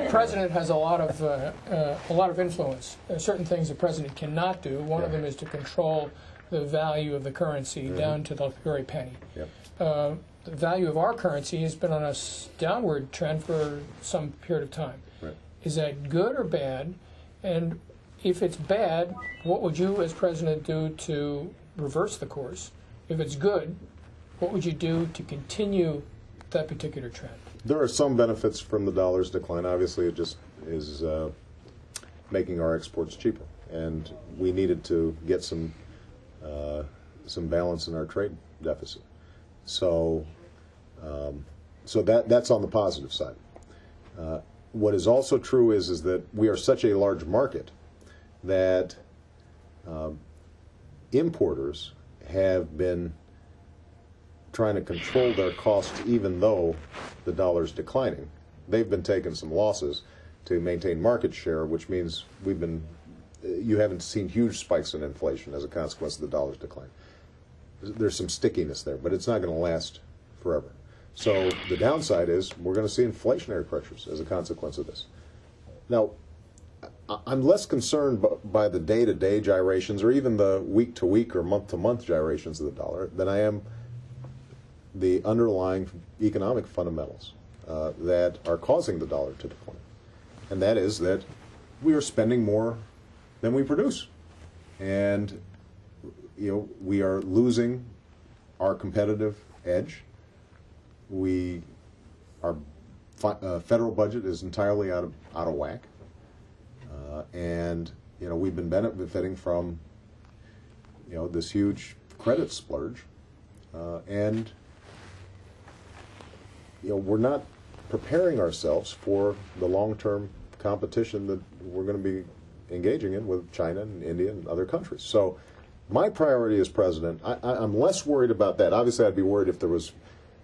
the president has a lot of influence. There are certain things the president cannot do. One of them is to control the value of the currency down to the very penny. Yep. The value of our currency has been on a downward trend for some period of time. Right. Is that good or bad? And if it's bad, what would you as president do to reverse the course? If it's good, what would you do to continue that particular trend? There are some benefits from the dollar's decline. Obviously, it just is making our exports cheaper, and we needed to get some balance in our trade deficit. So, that's on the positive side. What is also true is that we are such a large market that importers have been trying to control their costs even though the dollar's declining. They've been taking some losses to maintain market share, which means you haven't seen huge spikes in inflation as a consequence of the dollar's decline. There's some stickiness there, but it's not going to last forever. So the downside is we're going to see inflationary pressures as a consequence of this. Now, I'm less concerned by the day-to-day gyrations or even the week-to-week or month-to-month gyrations of the dollar than I am the underlying economic fundamentals that are causing the dollar to decline. And that is that we are spending more than we produce. And we are losing our competitive edge. Our federal budget is entirely out of whack. And we've been benefiting from this huge credit splurge. And we're not preparing ourselves for the long-term competition that we're going to be engaging in with China and India and other countries. So my priority as president, I'm less worried about that. Obviously, I'd be worried if there was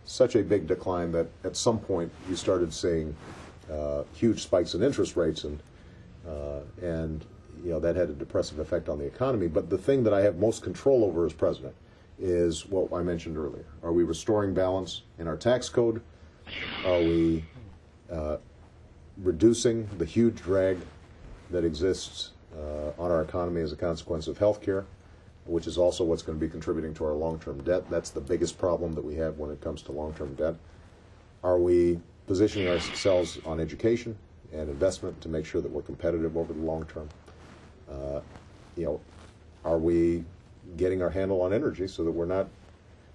such a big decline that at some point you started seeing huge spikes in interest rates and that had a depressive effect on the economy. But the thing that I have most control over as president is what I mentioned earlier. Are we restoring balance in our tax code? Are we reducing the huge drag that exists on our economy as a consequence of health care, which is also what's going to be contributing to our long-term debt? That's the biggest problem that we have when it comes to long-term debt. Are we positioning ourselves on education and investment to make sure that we're competitive over the long term? Are we getting our handle on energy so that we're not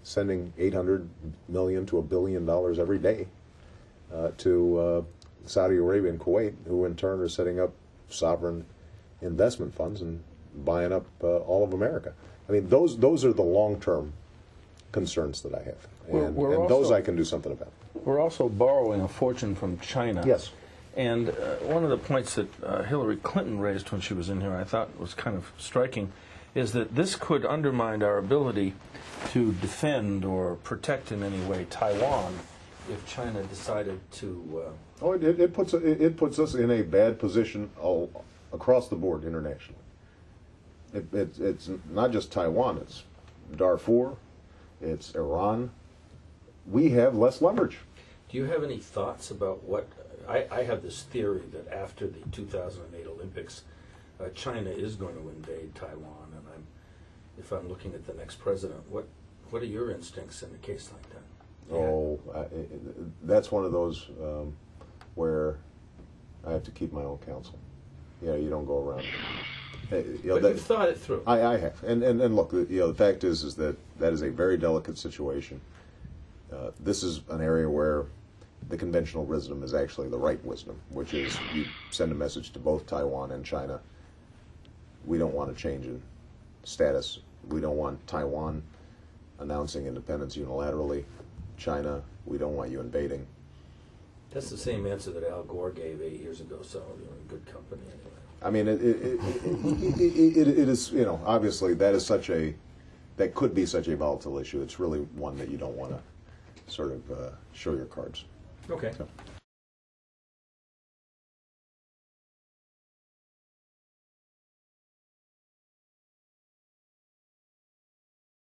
sending $800 million to $1 billion every day to Saudi Arabia and Kuwait, who in turn are setting up sovereign investment funds and buying up all of America? I mean, those are the long-term concerns that I have, and those I can do something about. We're also borrowing a fortune from China. Yes. And one of the points that Hillary Clinton raised when she was in here, I thought was kind of striking, is that this could undermine our ability to defend or protect in any way Taiwan if China decided to... It puts us in a bad position across the board internationally. It's not just Taiwan, it's Darfur, it's Iran. We have less leverage. Do you have any thoughts about what... I have this theory that after the 2008 Olympics, China is going to invade Taiwan, and if I'm looking at the next president, what are your instincts in a case like that? That's one of those where I have to keep my own counsel. You don't go around. But you've thought it through. I have, and look, the fact is that is a very delicate situation. This is an area where the conventional wisdom is actually the right wisdom, which is you send a message to both Taiwan and China. We don't want a change in status. We don't want Taiwan announcing independence unilaterally. China, we don't want you invading. That's the same answer that Al Gore gave 8 years ago, so you're in good company anyway. I mean, it is, obviously that could be such a volatile issue. It's really one that you don't want to sort of show your cards. Okay. So.